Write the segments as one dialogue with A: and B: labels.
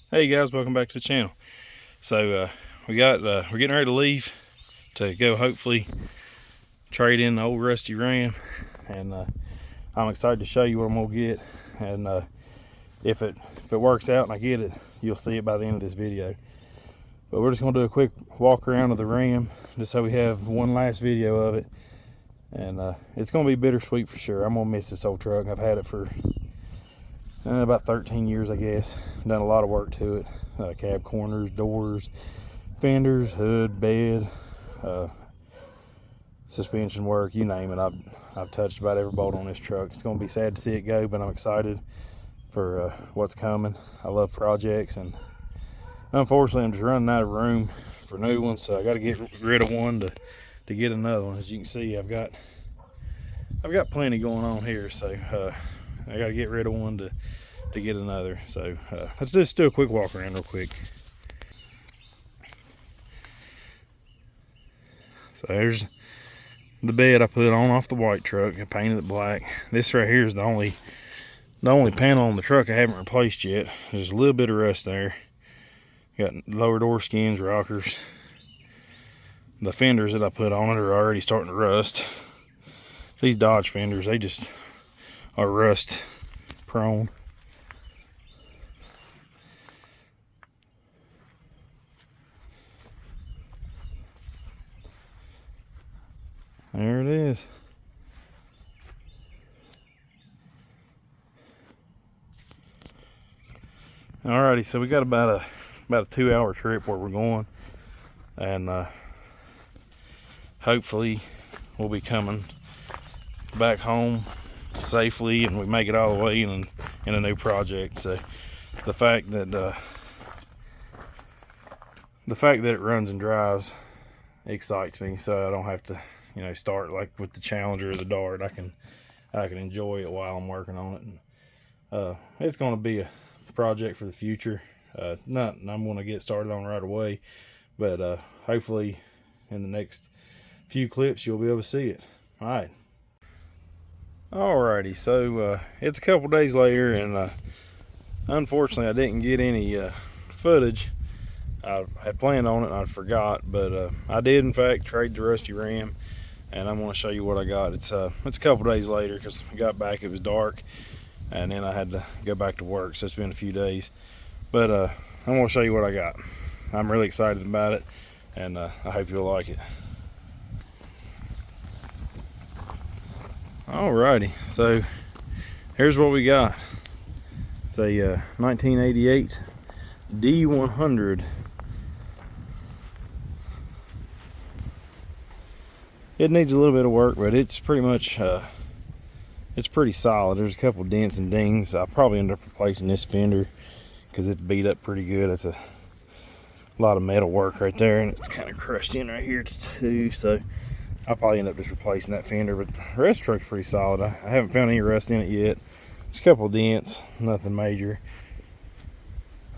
A: Hey guys, welcome back to the channel. So we're getting ready to leave to go hopefully trade in the old rusty Ram, and I'm excited to show you what I'm gonna get, and if it works out and I get it, you'll see it by the end of this video. But we're just gonna do a quick walk around of the Ram just so we have one last video of it, and it's gonna be bittersweet for sure. I'm gonna miss this old truck. I've had it for about 13 years, I guess. Done a lot of work to it. Cab corners, doors, fenders, hood, bed, suspension work, you name it. I've touched about every bolt on this truck. It's going to be sad to see it go, but I'm excited for what's coming. I love projects, and unfortunately I'm just running out of room for new ones, so I got to get rid of one to get another one. As you can see, I've got plenty going on here, so I got to get rid of one to get another. So let's just do a quick walk around real quick. So there's the bed I put on off the white truck. I painted it black. This right here is the only panel on the truck I haven't replaced yet. There's a little bit of rust there. Got lower door skins, rockers. The fenders that I put on it are already starting to rust. These Dodge fenders, they just are rust prone. There it is. Alrighty, so we got about a 2-hour trip where we're going, and hopefully we'll be coming back home safely, and we make it all the way in a new project. So the fact that it runs and drives excites me, so I don't have to, start like with the Challenger or the Dart. I can enjoy it while I'm working on it. And it's going to be a project for the future. Nothing I'm going to get started on right away, but hopefully in the next few clips you'll be able to see it. Alrighty, so it's a couple days later, and unfortunately I didn't get any footage. I had planned on it and I forgot, but I did in fact trade the rusty Ram, and I'm going to show you what I got. It's a couple days later because I got back, it was dark, and then I had to go back to work, so it's been a few days. But I'm going to show you what I got. I'm really excited about it, and I hope you'll like it. Alrighty, so here's what we got. It's a 1988 D100. It needs a little bit of work, but it's pretty much it's pretty solid. There's a couple dents and dings. I'll probably end up replacing this fender because it's beat up pretty good. It's a lot of metal work right there, and it's kind of crushed in right here too, so I'll probably end up just replacing that fender. But the rest of the truck's pretty solid. I haven't found any rust in it yet. Just a couple dents, nothing major.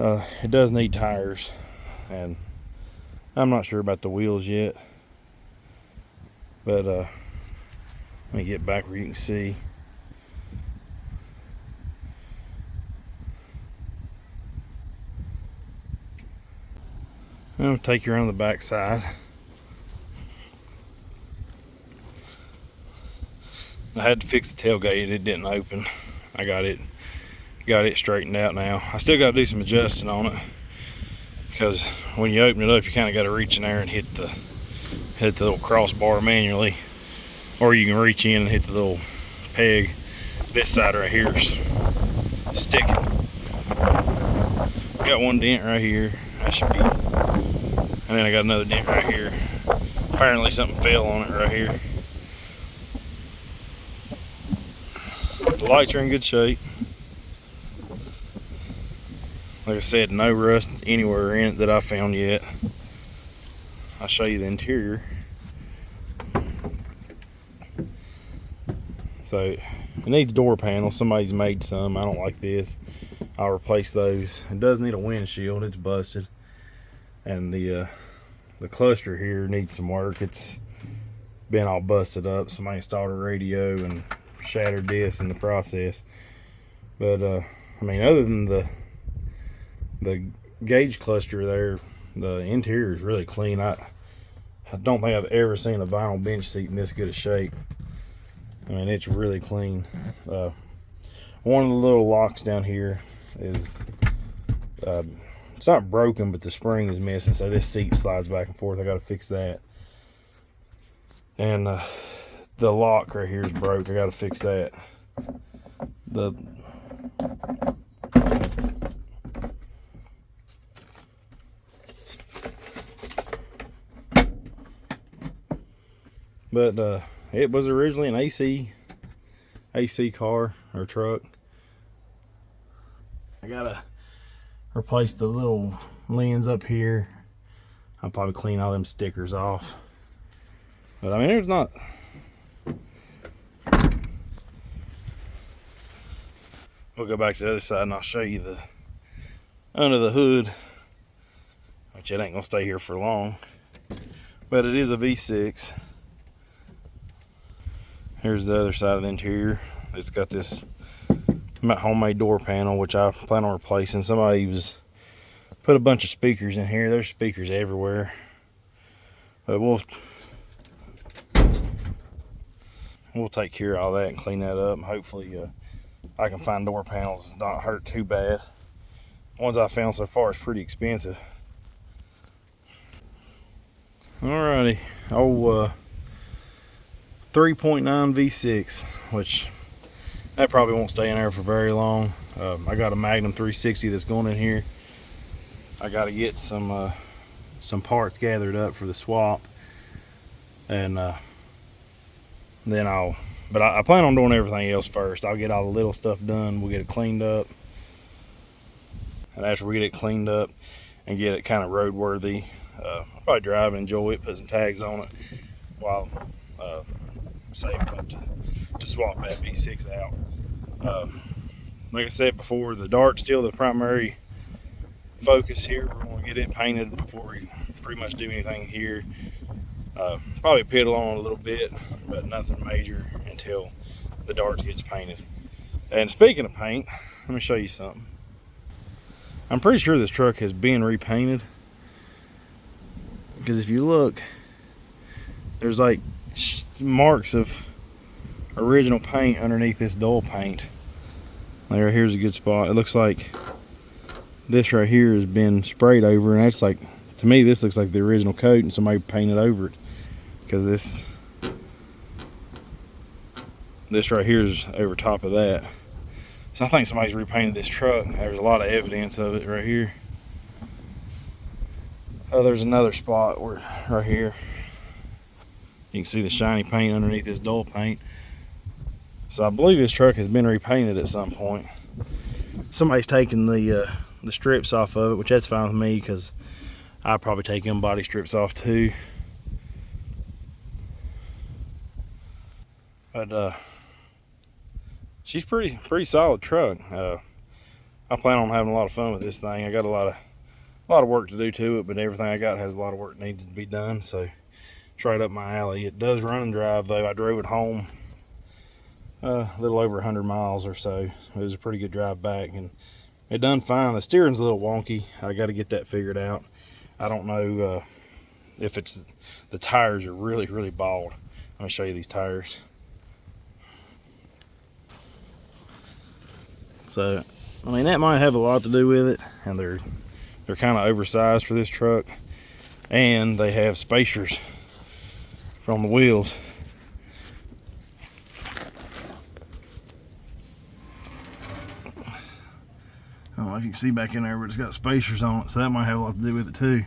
A: It does need tires, and I'm not sure about the wheels yet, but let me get back where you can see. I'm going to take you around the back side. I had to fix the tailgate, it didn't open. I got it straightened out now. I still got to do some adjusting on it, because when you open it up you kind of got to reach in there and hit the little crossbar manually, or you can reach in and hit the little peg. This side right here is sticking. Got one dent right here, that should be, and then I got another dent right here. Apparently something fell on it right here. The lights are in good shape. Like I said, no rust anywhere in it that I found yet. I'll show you the interior. So it needs door panels. Somebody's made some. I don't like this. I'll replace those. It does need a windshield. It's busted. And the cluster here needs some work. It's been all busted up. Somebody installed a radio and shattered this in the process. But I mean, other than the the gauge cluster there, the interior is really clean. I don't think I've ever seen a vinyl bench seat in this good a shape. I mean, it's really clean. One of the little locks down here is it's not broken, but the spring is missing, so this seat slides back and forth. I got to fix that. And the lock right here is broke. I got to fix that. But it was originally an AC car or truck. I gotta replace the little lens up here. I'll probably clean all them stickers off. But I mean, there's not. We'll go back to the other side and I'll show you the under the hood, which it ain't gonna stay here for long. But it is a V6. Here's the other side of the interior. It's got this homemade door panel, which I plan on replacing. Somebody was put a bunch of speakers in here. There's speakers everywhere. But we'll take care of all that and clean that up. And hopefully I can find door panels not hurt too bad. The ones I found so far is pretty expensive. Alrighty, 3.9 V6, which that probably won't stay in there for very long. I got a Magnum 360 that's going in here. I got to get some parts gathered up for the swap, and then I plan on doing everything else first. I'll get all the little stuff done. We'll get it cleaned up, and after we get it cleaned up and get it kind of roadworthy, I'll probably drive and enjoy it, put some tags on it while saving up to swap that V6 out. Like I said before, the Dart's still the primary focus here. We're going to get it painted before we pretty much do anything here. Probably piddle on a little bit, but nothing major until the Dart gets painted. And speaking of paint, let me show you something. I'm pretty sure this truck has been repainted, because if you look, there's like marks of original paint underneath this dull paint. There, here's a good spot. It looks like this right here has been sprayed over, and that's like, to me, this looks like the original coat and somebody painted over it, because this right here is over top of that. So I think somebody's repainted this truck. There's a lot of evidence of it right here. Oh, there's another spot where right here you can see the shiny paint underneath this dull paint. So I believe this truck has been repainted at some point. Somebody's taken the strips off of it, which that's fine with me, because I'll probably take them body strips off too. But she's pretty solid truck. I plan on having a lot of fun with this thing. I got a lot of work to do to it, but everything I got has a lot of work that needs to be done, so it's right up my alley. It does run and drive though. I drove it home a little over 100 miles or so. It was a pretty good drive back, and it done fine. The steering's a little wonky. I got to get that figured out. I don't know if it's the tires are really bald. Let me show you these tires. So I mean, that might have a lot to do with it, and they're kind of oversized for this truck, and they have spacers from the wheels. I don't know if you can see back in there, but it's got spacers on it, so that might have a lot to do with it too.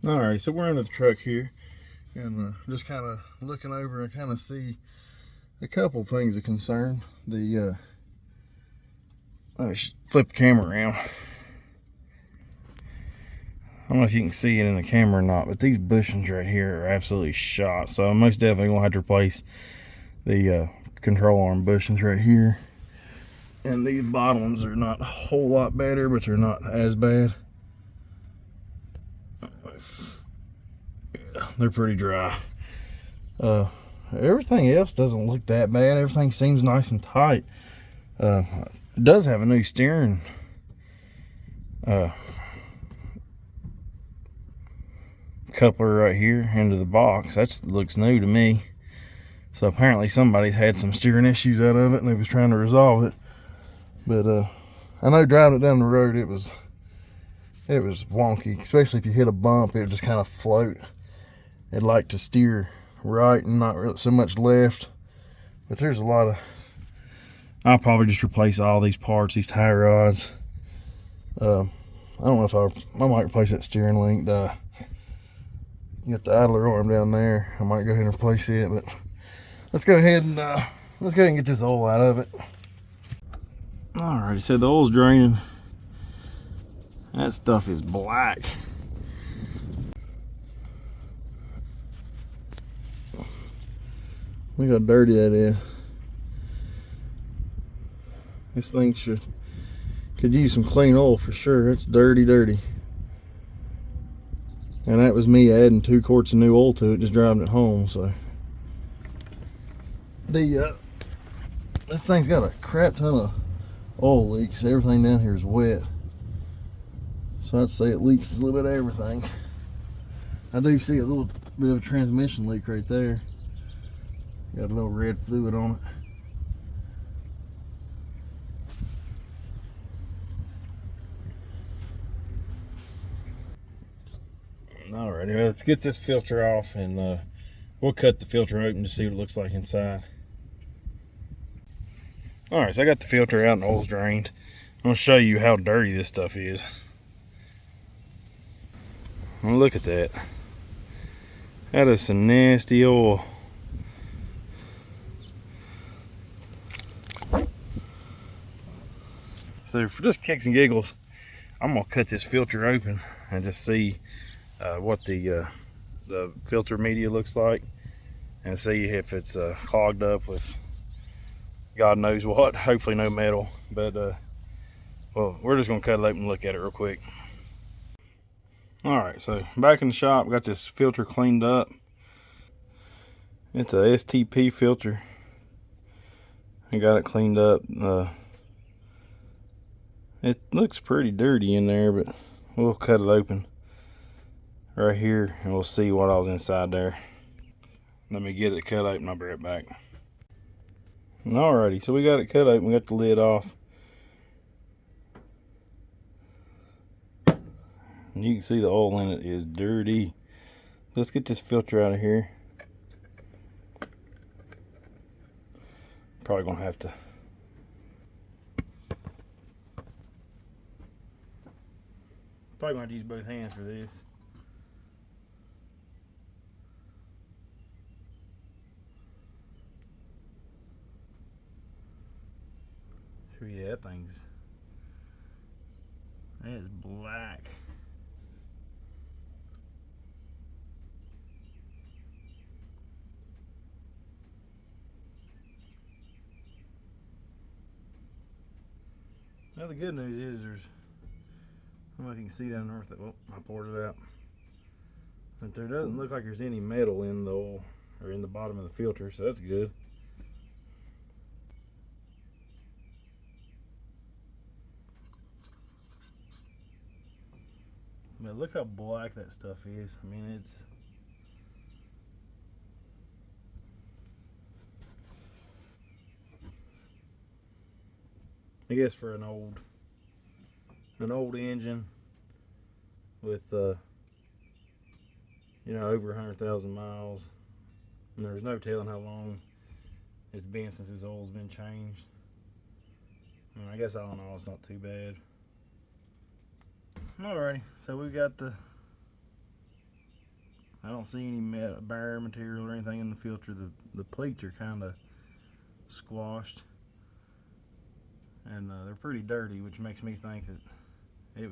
A: Alright, so we're under the truck here, and just kind of looking over and kind of see a couple things of concern. Let me flip the camera around. I don't know if you can see it in the camera or not, but these bushings right here are absolutely shot. So I'm most definitely gonna have to replace the control arm bushings right here. And these bottom ones are not a whole lot better, but they're not as bad. Yeah, they're pretty dry. Everything else doesn't look that bad. Everything seems nice and tight. It does have a new steering coupler right here into the box. That looks new to me. So apparently somebody's had some steering issues out of it and they was trying to resolve it. But I know driving it down the road, it was wonky, especially if you hit a bump. It would just kind of float. It'd like to steer right and not really so much left. But there's a lot of, I'll probably just replace all these parts, these tie rods. I don't know if I might replace that steering link. You got the idler arm down there. I might go ahead and replace it, but let's go ahead and get this oil out of it. Alright, so the oil's draining. That stuff is black. Look how dirty that is. This thing could use some clean oil for sure. It's dirty, dirty. And that was me adding 2 quarts of new oil to it, just driving it home. So this thing's got a crap ton of oil leaks. Everything down here is wet. So I'd say it leaks a little bit of everything. I do see a little bit of a transmission leak right there. Got a little red fluid on it. Alrighty, let's get this filter off and we'll cut the filter open to see what it looks like inside. Alright, so I got the filter out and the oil's drained. I'm going to show you how dirty this stuff is. Well, look at that. That is some nasty oil. So for just kicks and giggles, I'm going to cut this filter open and just see what the filter media looks like and see if it's clogged up with God knows what. Hopefully no metal, but well, we're just gonna cut it open and look at it real quick. All right, so back in the shop, got this filter cleaned up. It's a STP filter. I got it cleaned up. It looks pretty dirty in there, but we'll cut it open right here and we'll see what all's inside there. Let me get it cut open, I'll be right back. Alrighty, so we got it cut open, we got the lid off. And you can see the oil in it is dirty. Let's get this filter out of here. Probably gonna have to use both hands for this. Yeah, that is black. Now the good news is I don't know if you can see down there. Oh, I poured it out. But there doesn't look like there's any metal in the oil or in the bottom of the filter, so that's good. But look how black that stuff is. I mean, I guess for an old engine with you know, over 100,000 miles, and there's no telling how long it's been since this oil's been changed. I guess all in all, it's not too bad. Alrighty, so we've got I don't see any barrier material or anything in the filter. The plates are kind of squashed, and they're pretty dirty, which makes me think that it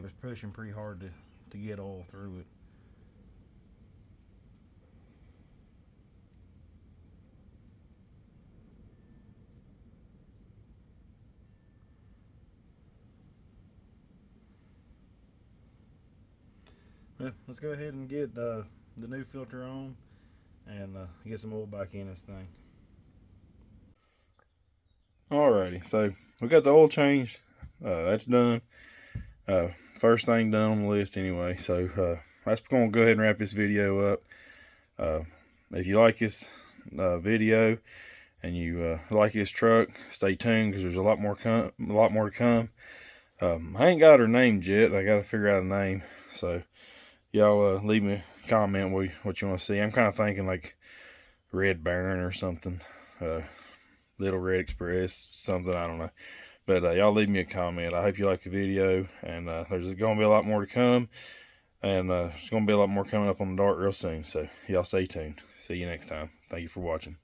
A: was pushing pretty hard to get oil through it. Well, let's go ahead and get the new filter on and get some oil back in this thing. Alrighty, so we got the oil changed. That's done. First thing done on the list anyway. So that's going to go ahead and wrap this video up. If you like this video and you like this truck, stay tuned because there's a lot more to come. I ain't got her named yet. I got to figure out a name. So y'all leave me a comment what you want to see. I'm kind of thinking like Red Baron or something. Little Red Express, something, I don't know. But y'all leave me a comment. I hope you like the video, and there's going to be a lot more to come, and there's going to be a lot more coming up on the Dart real soon. So y'all stay tuned. See you next time. Thank you for watching.